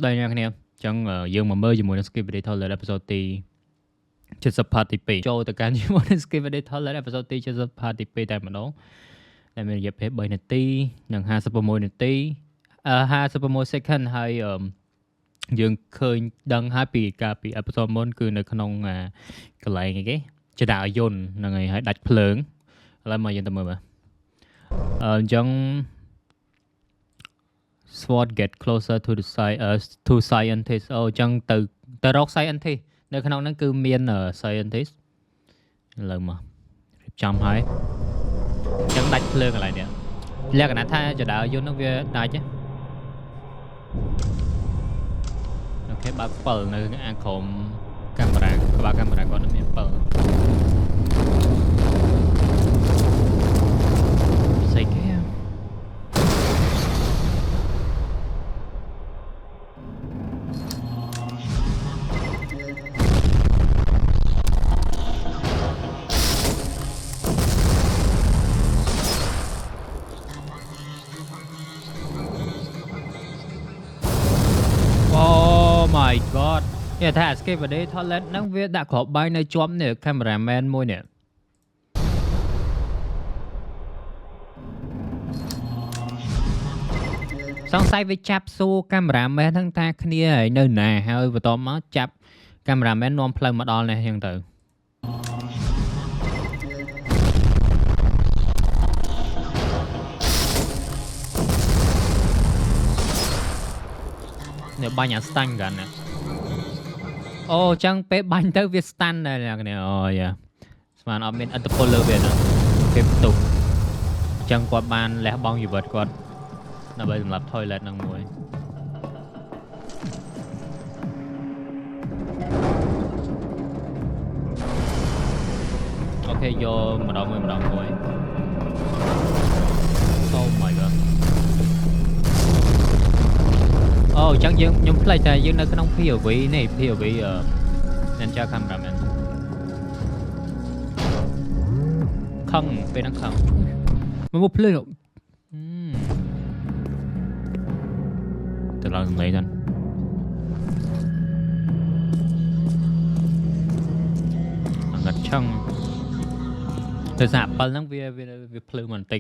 đây nha anh em chẳng dương mà mơ gì muốn Skibidi thôi là episode tí trên sub party pi cho tất cả những món Skibidi thôi là episode tí trên sub party pi tại mà nó tại mình dẹp hết 7 นาที នឹង 51 នាទី 51 second ហើយយើងឃើញដឹងហើយពីការពី episode មុនគឺនៅក្នុងកន្លែងគេចដាយន្តហ្នឹងហើយហើយដាច់ភ្លើងឥឡូវមកយើងទៅមើលមើលអញ្ចឹងSword get closer to the to scientist អញ្ចឹងទៅរក scientist នៅក្នុងហ្នឹងគឺមាន scientist ឥឡូវមករៀបចំហើយអញ្ចឹងដាច់ភ្លើងកន្លែងនេះលក្ខណៈថាចដាយន្តហ្នឹងវាដាច់អូខេបើក7នៅអាក្រុមកាមេរ៉ាក្បាលកាមេរ៉ាគាត់នឹងមាន7ស្អីគេMy God និយាយថា Skibidi ថតលេតហ្នឹងវាដាក់ក្របបាយនៅជាប់នេះ cameraman មួយនេះសង្ស័យវាចាប់សួរ cameraman ហ្នឹងថាគ្នាហើយនៅណាហើយបន្ទាប់មកចាប់ cameraman នាំផ្លូវមកដល់នេះអញ្ចឹងទៅនេះបាញ់អា stun กันណាអូអញ្ចឹងពេលបាញ់ទៅវា stun ដែរអ្នកនេះអូយ៉ាស្មានអត់មានឥទ្ធិពលលើវាណាពេលផ្ទុកអញ្ចឹងគាត់បានលះបង់ជីវិតគាត់ដើម្បីសម្រាប់ toilet ហ្នឹងមួយអូខេយកម្ដងមួយ Oh my god អូអញ្ចឹងខ្ញុំផ្លេចតែយើងនៅក្នុង POV នេះ POV Ninja Cameraman ខឹងពេលហ្នឹងខឹងមកភ្លើងទៅឡើងលេងហ្នឹងអង្កាត់ឆឹងទៅសាក7ហ្នឹងវាភ្លើងបន្តិច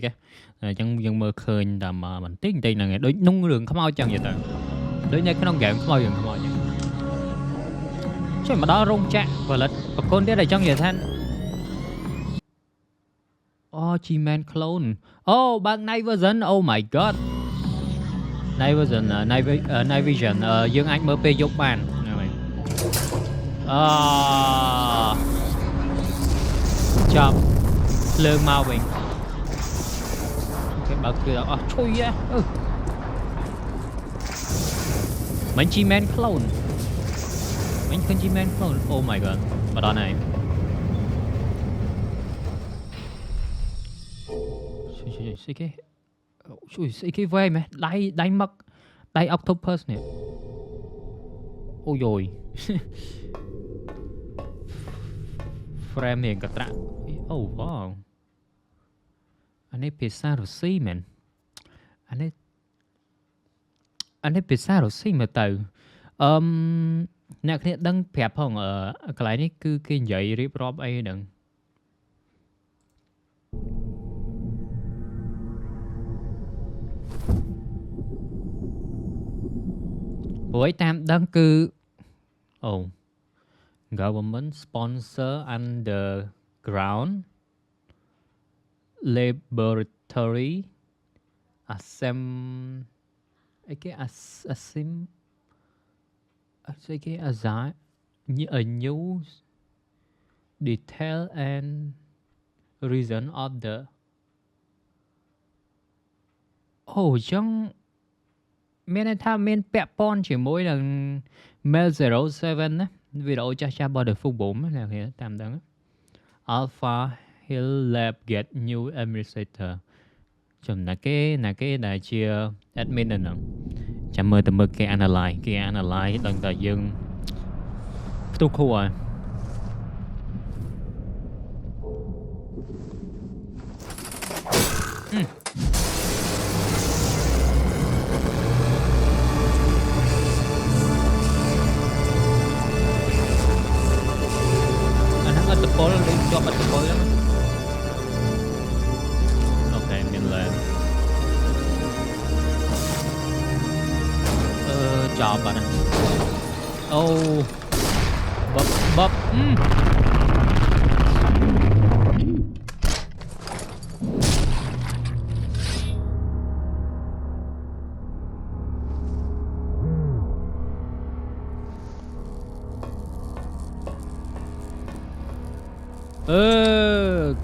អញ្ចឹងយើងមើលឃើញតែបន្តិចហ្នឹងឯងដូចนุ่งរឿងខ្មោចចឹងយទៅដូចនៅក្នុងហ្គេមខ្មោចចឹងជួយមកដល់រោងចក្រផលិតបកូនទៀតអញ្ចឹងនិយាយថាអូ G-Man clone អូបើក night version Oh my god night version night vision យើងអាចមើលពេលយប់បានហ្នឹងហើយចាប់ភ្លើងមកវិញគេបើកគឺអស់ឈុយមិន G-Man clone មិនឃើញ G-Man clone Oh my god មកដល់ហើយស្អីគេជួយស្អីគេវ៉ៃមែនដៃមកដៃ octopus នេះអូយយ frame នេះកត្រាក់អូវ៉ាវអានេះភាសារុស្ស៊ីមែនអានេះភាសារុស្ស៊ីមើលទៅអ្នកគ្នាដឹងប្រាប់ផងកន្លែងនេះគឺគេនិយាយរៀបរាប់អីហ្នឹងព្រោះតាមដឹងគឺអូ government sponsor underground laboratory a new detail and reason of the អូចឹងមានន័យថាមានពាក់ព័ន្ធជាមួយនឹង Mail 07ណាវីដេអូចាស់របស់ The Full Boom ណាគេតាមដឹង Alpha Hill Lab get new administrator ចំណែកណាគេដែលជា admin ហ្នឹងចាំមើលទៅមើលគេ analyze ដឹងតែយើងផ្ទុះគួរ ពលលេងជាប់បាត់ពលហ្នឹងអូខេមានឡើងចប់បាត់ហ្នឹងអូបប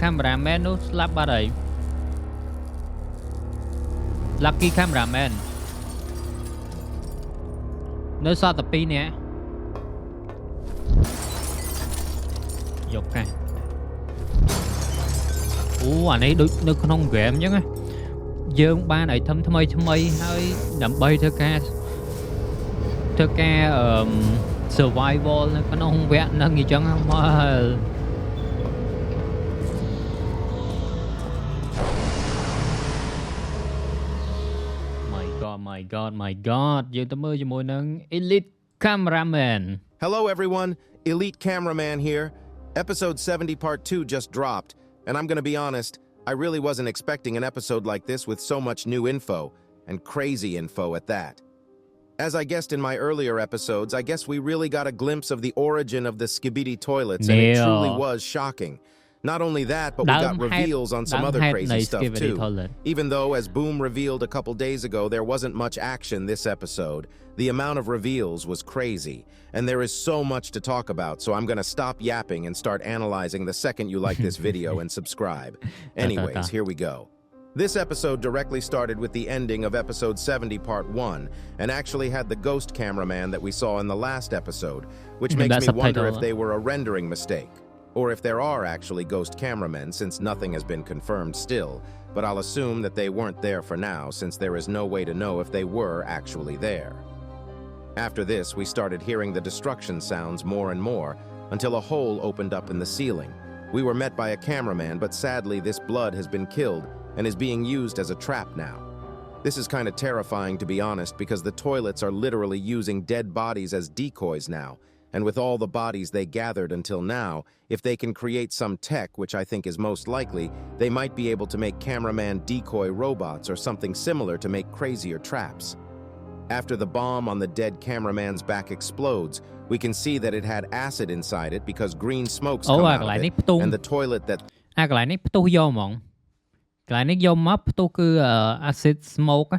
cameraman នោះស្លាប់បាត់ហើយ lucky cameraman នៅសតតែ2នាក់យកកាសអូអានេះដូចនៅក្នុង game អញ្ចឹងណាយើងបានឲ្យថ្មីហើយដើម្បីធ្វើការ survival នៅក្នុងវគ្គហ្នឹងអញ្ចឹងមក my god យើងទៅមើលជាមួយនឹង elite cameraman Hello everyone, elite cameraman here. Episode 70 part 2 just dropped, and I'm going to be honest, I really wasn't expecting an episode like this with so much new info, and crazy info at that. As I guessed in my earlier episodes, I guess we really got a glimpse of the origin of the Skibidi toilets, and it truly was shocking. Not only that, but we got reveals on some other crazy stuff too. Even though, as Boom revealed a couple days ago, there wasn't much action this episode, the amount of reveals was crazy. And there is so much to talk about, so I'm going to stop yapping and start analyzing the second you like this video and subscribe. Anyways, here we go. This episode directly started with the ending of episode 70 part 1, and actually had the ghost cameraman that we saw in the last episode, which makes me wonder if they were a rendering mistake. Or if there are actually ghost cameramen, since nothing has been confirmed still, but I'll assume that they weren't there for now, since there is no way to know if they were actually there. After this, we started hearing the destruction sounds more and more, until a hole opened up in the ceiling. We were met by a cameraman, but sadly this blood has been killed, and is being used as a trap now. This is kind of terrifying, to be honest, because the toilets are literally using dead bodies as decoys now, and with all the bodies they gathered until now, if they can create some tech, which I think is most likely, they might be able to make cameraman decoy robots or something similar to make crazier traps. After the bomb on the dead cameraman's back explodes, we can see that it had acid inside it because green smokes come out of it, and the toilet that... កន្លែងនេះផ្ទុះយកហ្មងកន្លែងនេះយកមកផ្ទុះគឺ acid smoke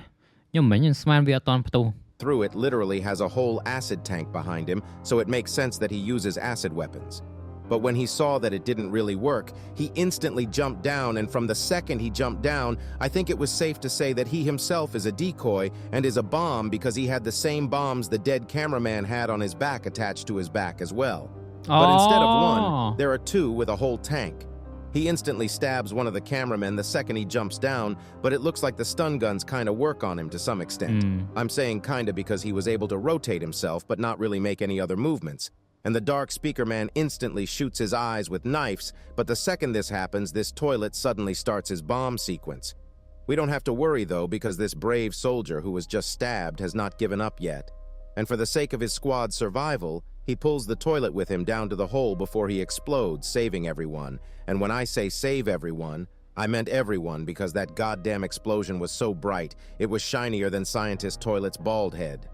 ខ្ញុំមិនស្មានវាអត់តន់ផ្ទុះ through it literally has a whole acid tank behind him, so it makes sense that he uses acid weapons. But when he saw that it didn't really work, he instantly jumped down, and from the second he jumped down, I think it was safe to say that he himself is a decoy and is a bomb because he had the same bombs the dead cameraman had on his back attached to his back as well. But instead of one, there are two with a whole tank. He instantly stabs one of the cameramen the second he jumps down, but it looks like the stun guns kind of work on him to some extent. I'm saying kind of because he was able to rotate himself but not really make any other movements. And the dark speaker man instantly shoots his eyes with knives, but the second this happens, this toilet suddenly starts his bomb sequence. We don't have to worry though, because this brave soldier who was just stabbed has not given up yet. And for the sake of his squad's survival, he pulls the toilet with him down to the hole before he explodes, saving everyone. And when I say save everyone, I meant everyone, because that goddamn explosion was so bright, it was shinier than Scientist Toilet's bald head.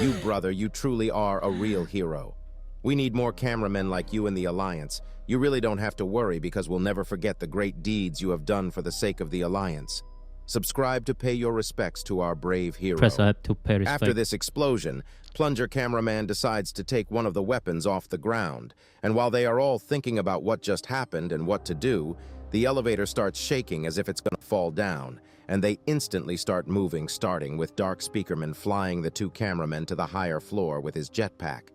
You, brother, you truly are a real hero. We need more cameramen like you in the Alliance. You really don't have to worry, because we'll never forget the great deeds you have done for the sake of the Alliance. Subscribe to pay your respects to our brave hero. Press up to pay respect. After this explosion, Plunger Cameraman decides to take one of the weapons off the ground, and while they are all thinking about what just happened and what to do, the elevator starts shaking as if it's going to fall down, and they instantly start moving, starting with Dark Speakerman flying the two cameramen to the higher floor with his jetpack.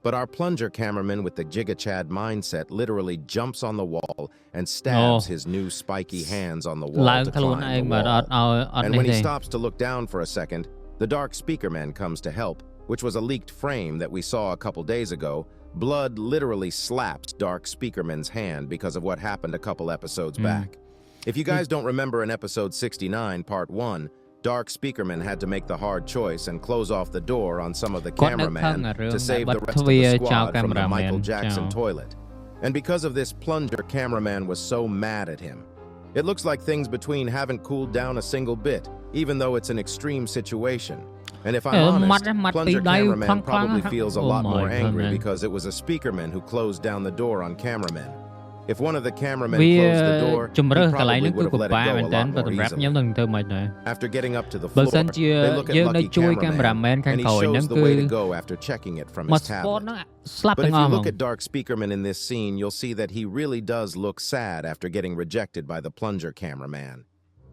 But our plunger cameraman with the Giga Chad mindset literally jumps on the wall and stabs his new spiky hands on the wall to climb the wall. And when he stops to look down for a second, the Dark Speakerman comes to help, which was a leaked frame that we saw a couple days ago. Blood literally slaps Dark Speakerman's hand because of what happened a couple episodes back. If you guys don't remember in episode 69, part 1, Dark Speakerman had to make the hard choice and close off the door on some of the cameramen to save the rest of the squad from the Michael Jackson toilet. And because of this, Plunger cameraman was so mad at him. It looks like things between haven't cooled down a single bit, even though it's an extreme situation. And if I'm honest, Plunger cameraman probably feels a lot more angry because it was a speakerman who closed down the door on cameraman. If one of the cameramen closed the door, he probably would have let it go a lot more easily. After getting up to the floor, they look at lucky cameraman, and he shows the way to go after checking it from his tablet. But if you look at Dark Speakerman in this scene, you'll see that he really does look sad after getting rejected by the Plunger cameraman.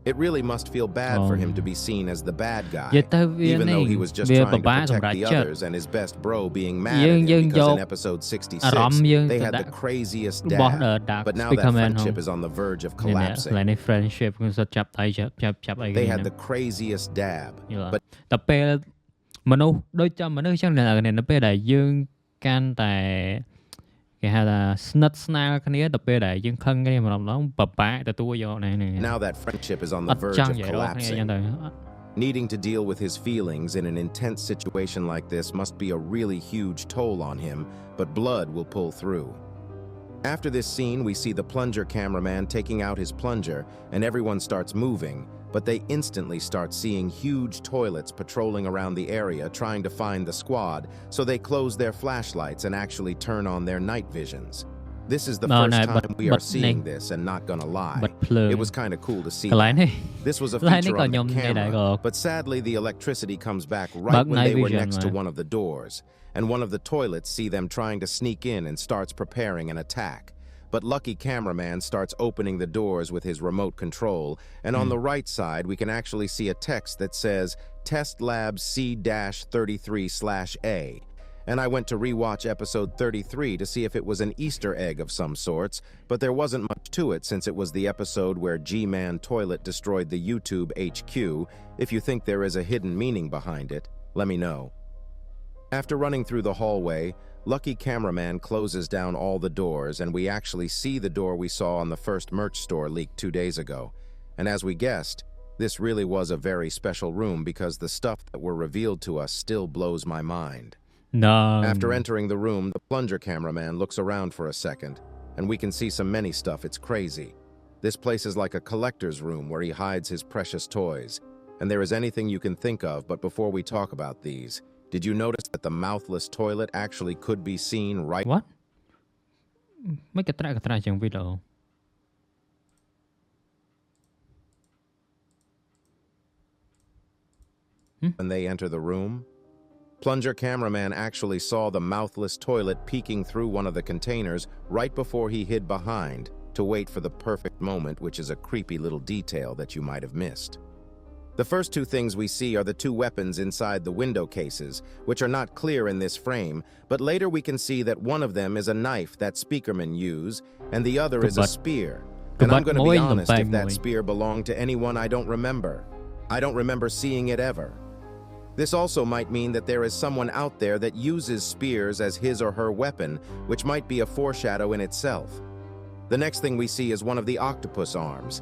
It really must feel bad for him to be seen as the bad guy, even though he was just trying to protect the others and his best bro being mad at him because in episode 66, they had the craziest dab, but now that friendship is on the verge of collapsing. They had the craziest dab, but មនុស្សដូចចាំមនុស្សចឹងនៅពេលដែលយើងកាន់តែគេហៅថាស្និទ្ធស្នាលគ្នាទៅពេលដែលយើងខឹងគ្នាម្ដងបបាក់ទទួលយកហ្នឹង Now that friendship is on the verge of collapsing. Needing to deal with his feelings in an intense situation like this must be a really huge toll on him, but blood will pull through. After this scene, we see the Plunger cameraman taking out his plunger and everyone starts moving, but they instantly start seeing huge toilets patrolling around the area trying to find the squad, so they close their flashlights and actually turn on their night visions. This is the first time we are seeing this, and not gonna lie, it was kind of cool to see. This was a feature on the camera, but sadly the electricity comes back right when they were next to one of the doors, and one of the toilets see them trying to sneak in and starts preparing an attack. But Lucky Cameraman starts opening the doors with his remote control, and on the right side we can actually see a text that says Test Lab C-33/A. And I went to rewatch episode 33 to see if it was an Easter egg of some sorts, but there wasn't much to it since it was the episode where G-Man Toilet destroyed the YouTube HQ. If you think there is a hidden meaning behind it, let me know. After running through the hallway, Lucky Cameraman closes down all the doors, and we actually see the door we saw on the first merch store leaked 2 days ago. And as we guessed, this really was a very special room because the stuff that were revealed to us still blows my mind. No. After entering the room, the Plunger cameraman looks around for a second, and we can see some many stuff. It's crazy. This place is like a collector's room where he hides his precious toys. And there is anything you can think of, but before we talk about these, did you notice that the mouthless toilet actually could be seen right? What? Mấy cái tra trong video. When they enter the room? Plunger cameraman actually saw the mouthless toilet peeking through one of the containers right before he hid behind to wait for the perfect moment, which is a creepy little detail that you might have missed. The first two things we see are the two weapons inside the window cases, which are not clear in this frame, but later we can see that one of them is a knife that speakermen use, and the other is a spear. And I'm going to be honest, if that spear belonged to anyone, I don't remember. I don't remember seeing it ever. This also might mean that there is someone out there that uses spears as his or her weapon, which might be a foreshadow in itself. The next thing we see is one of the octopus arms.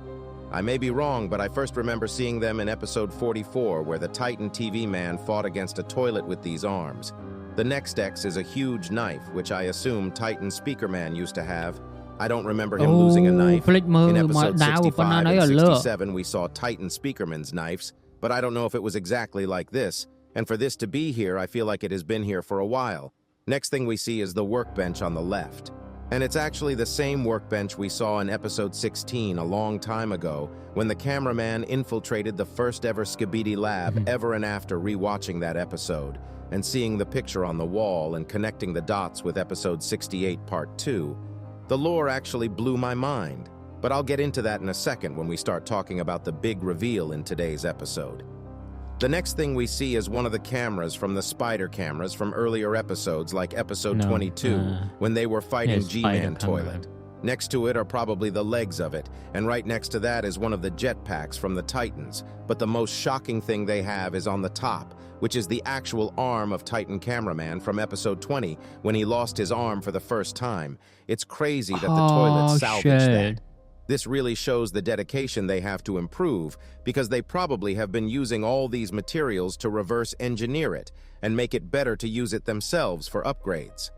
I may be wrong, but I first remember seeing them in episode 44, where the Titan TV man fought against a toilet with these arms. The next X is a huge knife, which I assume Titan Speakerman used to have. I don't remember him losing a knife. In episode 65 and 67, we saw Titan Speakerman's knives, but I don't know if it was exactly like this. And for this to be here, I feel like it has been here for a while. Next thing we see is the workbench on the left. And it's actually the same workbench we saw in episode 16 a long time ago, when the cameraman infiltrated the first ever Skibidi lab ever, and after rewatching that episode and seeing the picture on the wall and connecting the dots with episode 68 part 2, the lore actually blew my mind. But I'll get into that in a second when we start talking about the big reveal in today's episode. The next thing we see is one of the cameras from the spider cameras from earlier episodes, like episode 22, when they were fighting G-Man Toilet. Next to it are probably the legs of it, and right next to that is one of the jetpacks from the Titans. But the most shocking thing they have is on the top, which is the actual arm of Titan Cameraman from episode 20, when he lost his arm for the first time. It's crazy that the toilet salvaged that. This really shows the dedication they have to improve, because they probably have been using all these materials to reverse engineer it and make it better to use it themselves for upgrades.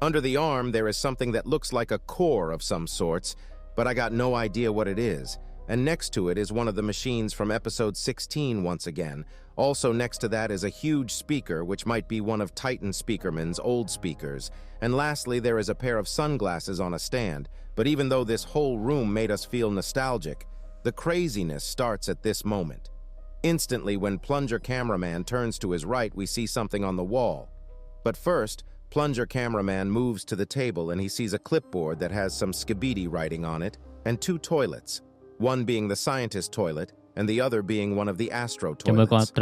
Under the arm, there is something that looks like a core of some sorts, but I got no idea what it is. And next to it is one of the machines from episode 16 once again. Also next to that is a huge speaker, which might be one of Titan Speakerman's old speakers. And lastly, there is a pair of sunglasses on a stand. But even though this whole room made us feel nostalgic, the craziness starts at this moment. Instantly, when Plunger Cameraman turns to his right, we see something on the wall. But first, Plunger Cameraman moves to the table and he sees a clipboard that has some Skibidi writing on it and two toilets, one being the scientist toilet and the other being one of the astro toilets.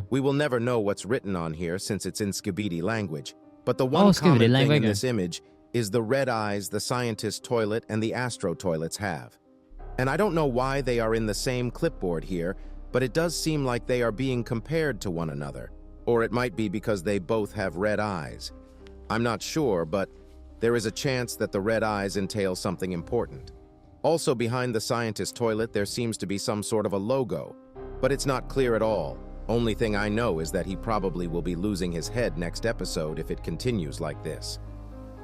We will never know what's written on here since it's in Skibidi language, but the one common thing in this image is the red eyes the scientist toilet and the astro toilets have. And I don't know why they are in the same clipboard here, but it does seem like they are being compared to one another, or it might be because they both have red eyes. I'm not sure, but there is a chance that the red eyes entail something important. Also behind the scientist toilet, there seems to be some sort of a logo, but it's not clear at all. Only thing I know is that he probably will be losing his head next episode if it continues like this.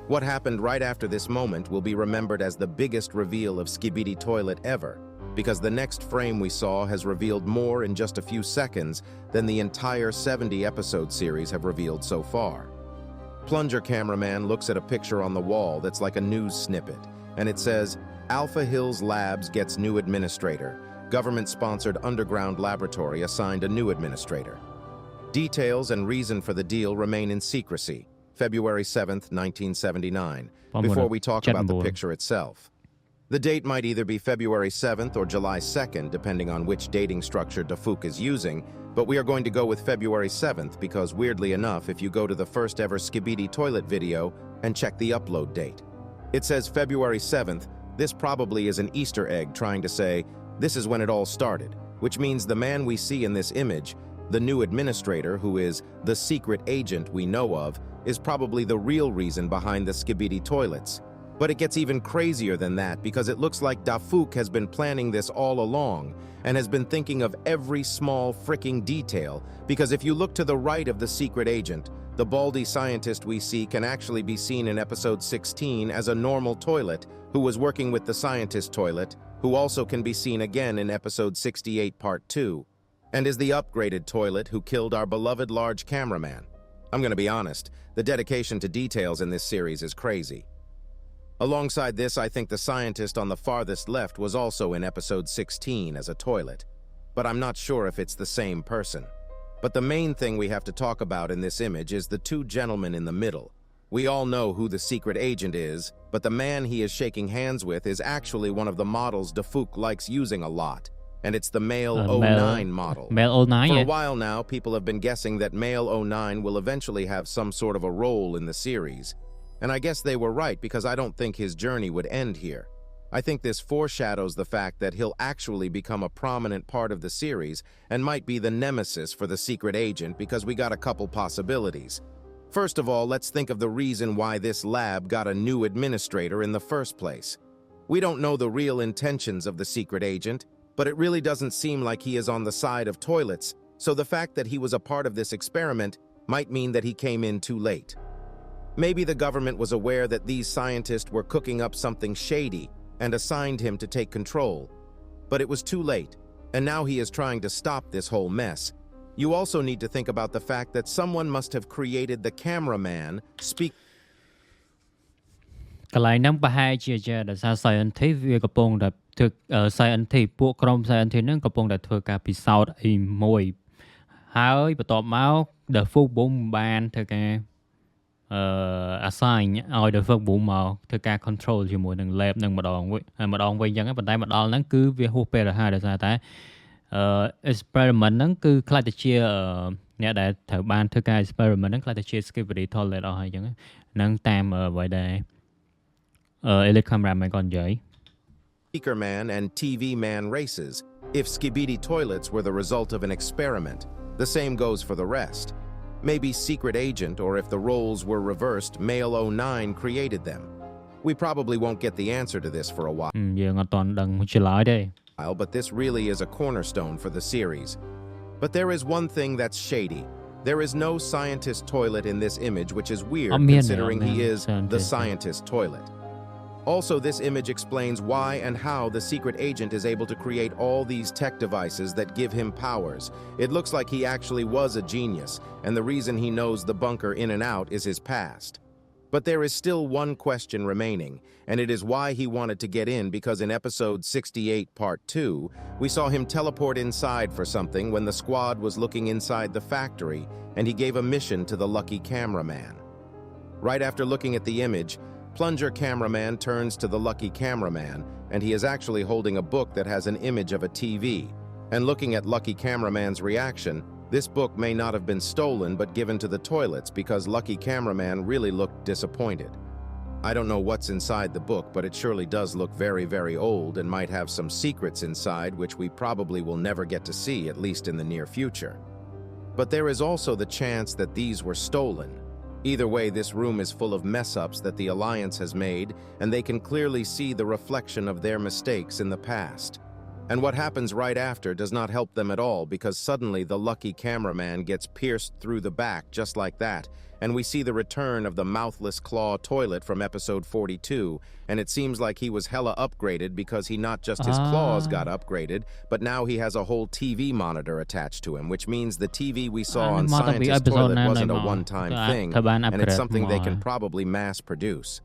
What happened right after this moment will be remembered as the biggest reveal of Skibidi Toilet ever, because the next frame we saw has revealed more in just a few seconds than the entire 70-episode series have revealed so far. Plunger Cameraman looks at a picture on the wall that's like a news snippet, and it says, Alpha Hills Labs gets new administrator. Government-sponsored underground laboratory assigned a new administrator. Details and reason for the deal remain in secrecy. February 7th, 1979, before we talk about the picture itself. The date might either be February 7th or July 2nd, depending on which dating structure Dafuk is using, but we are going to go with February 7th because, weirdly enough, if you go to the first ever Skibidi toilet video and check the upload date, it says February 7th. This probably is an Easter egg trying to say, this is when it all started, which means the man we see in this image, the new administrator, who is the secret agent we know of, is probably the real reason behind the Skibidi toilets. But it gets even crazier than that because it looks like Dafuk has been planning this all along and has been thinking of every small freaking detail, because if you look to the right of the secret agent, the baldy scientist we see can actually be seen in episode 16 as a normal toilet who was working with the scientist toilet, who also can be seen again in episode 68 part 2, and is the upgraded toilet who killed our beloved large cameraman. I'm gonna be honest, the dedication to details in this series is crazy. Alongside this, I think the scientist on the farthest left was also in episode 16 as a toilet, but I'm not sure if it's the same person. But the main thing we have to talk about in this image is the two gentlemen in the middle. We all know who the secret agent is, but the man he is shaking hands with is actually one of the models Dafuk likes using a lot, and it's the male 09 model. Male 09, For a while now, people have been guessing that male 09 will eventually have some sort of a role in the series. And I guess they were right, because I don't think his journey would end here. I think this foreshadows the fact that he'll actually become a prominent part of the series and might be the nemesis for the secret agent, because we got a couple possibilities. First of all, let's think of the reason why this lab got a new administrator in the first place. We don't know the real intentions of the secret agent, but it really doesn't seem like he is on the side of toilets, so the fact that he was a part of this experiment might mean that he came in too late. Maybe the government was aware that these scientists were cooking up something shady and assigned him to take control. But it was too late, and now he is trying to stop this whole mess. You also need to think about the fact that someone must have created the cameraman speak. កន្លែងហ្នឹងប្រហែលជាដោយសារ scientist វាកំពុងតែធ្វើ scientist ពួកក្រុម scientist ហ្នឹងកំពុងតែធ្វើការពិសោធន៍អីមួយហើយបន្ទាប់មក The Full Boom បានធ្វើការ assign ឲ្យ The Full Boom មកធ្វើការ control ជាមួយនឹង lab ហ្នឹងម្ដងវិញអញ្ចឹងប៉ុន្តែមកដល់ហ្នឹងគឺវាហួសពេលទៅហើយដោយសារតែ experiment ហ្នឹងគឺខ្លាចទៅជាអ្នកដែលត្រូវបានធ្វើការ experiment ហ្នឹងខ្លាចទៅជា Skibidi toilet អស់ហើយអញ្ចឹងហ្នឹងតាមអ្វីដែលelite cameraman គាត់និយាយ Speaker Man and TV Man races. If Skibidi toilets were the result of an experiment, the same goes for the rest. Maybe secret agent, or if the roles were reversed, male 09 created them. We probably won't get the answer to this for a while. យើងអត់ទាន់ដឹងឆ្លើយទេ But this really is a cornerstone for the series. But there is one thing that's shady. There is no scientist toilet in this image, which is weird considering he is the scientist toilet. Also, this image explains why and how the secret agent is able to create all these tech devices that give him powers. It looks like he actually was a genius, and the reason he knows the bunker in and out is his past. But there is still one question remaining, and it is why he wanted to get in, because in episode 68 part 2, we saw him teleport inside for something when the squad was looking inside the factory, and he gave a mission to the lucky cameraman. Right after looking at the image, Plunger Cameraman turns to the lucky cameraman, and he is actually holding a book that has an image of a TV. And looking at Lucky Cameraman's reaction, this book may not have been stolen but given to the toilets because Lucky Cameraman really looked disappointed. I don't know what's inside the book, but it surely does look very, very old and might have some secrets inside which we probably will never get to see, at least in the near future. But there is also the chance that these were stolen. Either way, this room is full of mess-ups that the Alliance has made, and they can clearly see the reflection of their mistakes in the past. And what happens right after does not help them at all, because suddenly the lucky cameraman gets pierced through the back just like that, and we see the return of the mouthless claw toilet from episode 42, and it seems like he was hella upgraded because he not just his claws got upgraded, but now he has a whole TV monitor attached to him, which means the TV we saw on Scientist Toilet wasn't a one-time thing, and it's something they can probably mass produce.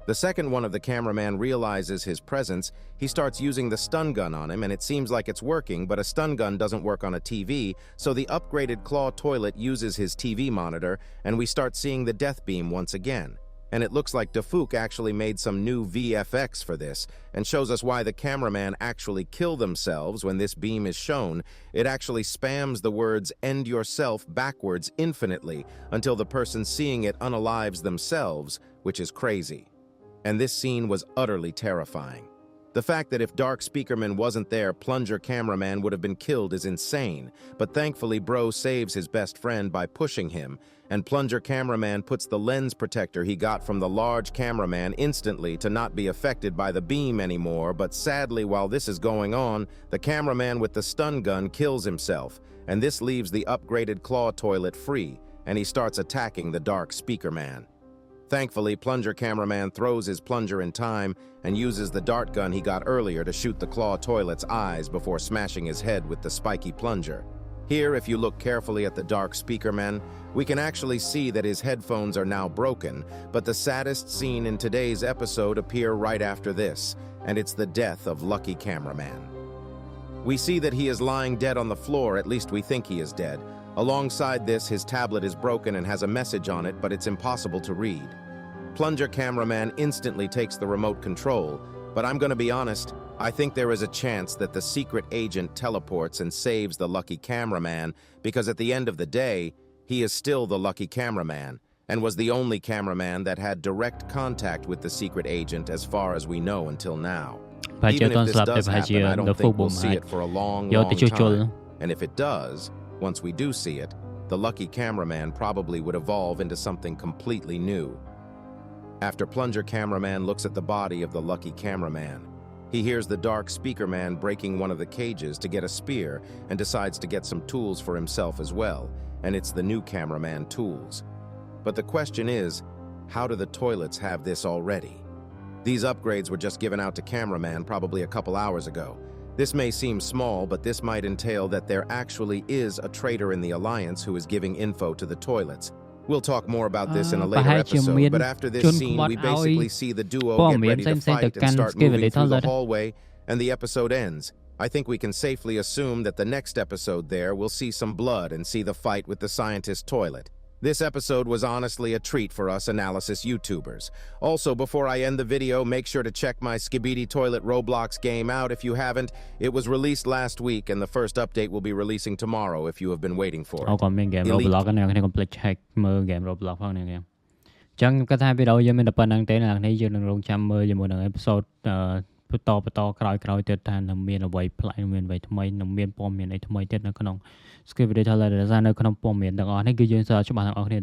The second one of the cameraman realizes his presence, he starts using the stun gun on him, and it seems like it's working, but a stun gun doesn't work on a TV, so the upgraded claw toilet uses his TV monitor, and we start seeing the death beam once again. And it looks like Defuk actually made some new VFX for this, and shows us why the cameraman actually kill themselves when this beam is shown. It actually spams the words "end yourself" backwards infinitely, until the person seeing it unalives themselves, which is crazy. And this scene was utterly terrifying. The fact that if Dark Speakerman wasn't there, Plunger Cameraman would have been killed is insane, but thankfully Bro saves his best friend by pushing him, and Plunger Cameraman puts the lens protector he got from the large cameraman instantly to not be affected by the beam anymore, but sadly while this is going on, the cameraman with the stun gun kills himself, and this leaves the upgraded claw toilet free, and he starts attacking the Dark Speakerman. Thankfully, Plunger Cameraman throws his plunger in time and uses the dart gun he got earlier to shoot the claw toilet's eyes before smashing his head with the spiky plunger. Here, if you look carefully at the Dark Speakerman, we can actually see that his headphones are now broken, but the saddest scene in today's episode appear right after this, and it's the death of Lucky Cameraman. We see that he is lying dead on the floor, at least we think he is dead. Alongside this, his tablet is broken and has a message on it, but it's impossible to read. Plunger Cameraman instantly takes the remote control, but I'm going to be honest, I think there is a chance that the secret agent teleports and saves the lucky cameraman, because at the end of the day, he is still the lucky cameraman, and was the only cameraman that had direct contact with the secret agent as far as we know until now. Even if this does happen, I don't think we'll see it for a long, long time. And if it does, once we do see it, the lucky cameraman probably would evolve into something completely new. After Plunger Cameraman looks at the body of the lucky cameraman, he hears the Dark Speakerman breaking one of the cages to get a spear and decides to get some tools for himself as well, and it's the new cameraman tools. But the question is, how do the toilets have this already? These upgrades were just given out to cameraman probably a couple hours ago. This may seem small, but this might entail that there actually is a traitor in the Alliance who is giving info to the toilets. We'll talk more about this in a later episode, but after this scene, we basically see the duo get ready to fight and start moving through the hallway, and the episode ends. I think we can safely assume that the next episode there will see some blood and see the fight with the scientist toilet. This episode was honestly a treat for us analysis YouTubers. Also, before I end the video, make sure to check my Skibidi Toilet Roblox game out if you haven't. It was released last week, and the first update will be releasing tomorrow if you have been waiting for it. ក៏មាន game Roblox ហ្នឹងអ្នកកុំភ្លេច check មើល game Roblox ផងអ្នកខ្ញុំអញ្ចឹងគាត់ថាវីដេអូយើងមានតែប៉ុណ្្នឹងទេអ្នកនេះយើងនឹងរងចាំមើលជាមួយនឹង episode បន្តក្រោយទៀតថានឹងមានអ្វីប្លែកមានអ្វីថ្មីនឹងមានព័ត៌មានអីថ្មីទៀតនៅក្នុង Skibidi Toilet ដែលនៅក្នុងព័ត៌មានទាំងអស់នេះគឺយើងសើច្បាស់ទាំងអស់គ្នា